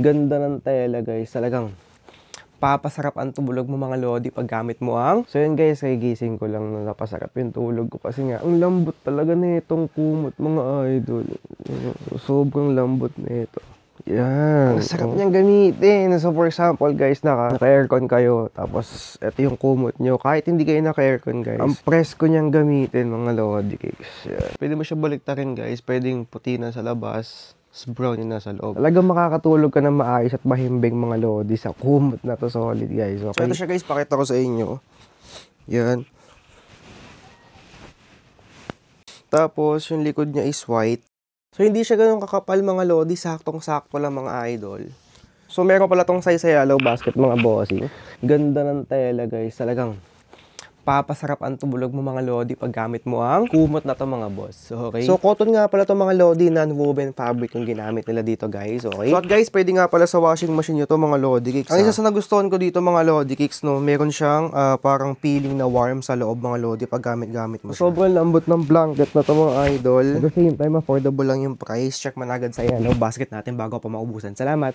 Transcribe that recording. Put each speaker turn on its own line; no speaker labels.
Ganda ng tela guys, talagang papasarap ang tulog mo mga lodi pag gamit mo ang. So yun guys, ay gising ko lang na napasarap yung tulog ko kasi nga ang lambot talaga nitong kumot mga idol. Sobrang lambot nito. Yan. Ang sarap niyang gamitin. So for example guys, naka-aircon kayo, tapos ito yung kumot nyo. Kahit hindi kayo naka-aircon guys, ang presko niyang gamitin mga lodi cakes. Yan. Pwede mo siya baliktarin guys, pwedeng puti na sa labas, brown yun nasa loob. Talagang makakatulog ka na maayos at mahimbing mga lodi sa kumot na to, solid guys. Okay? So ito siya guys, pakita ko sa inyo. Yan. Tapos yung likod niya is white. So hindi siya ganun kakapal mga lodi, saktong-sakto lang mga idol. So meron pala tong size sa yellow basket mga bossing. Ganda ng tela guys, talagang papasarap ang tulog mo mga lodi pag gamit mo ang kumot na to mga boss. Okay? So cotton nga pala to mga lodi, non-woven fabric yung ginamit nila dito guys. Okay? So at guys, pwede nga pala sa washing machine nyo to mga lodi kicks. Ang isa sa nagustuhan ko dito mga lodi kicks, no, meron siyang parang feeling na warm sa loob mga lodi pag gamit mo. Sobrang lambot ng blanket na to mga idol. At the same time, affordable lang yung price. Check man agad sa yellow basket natin bago pa maubusan. Salamat!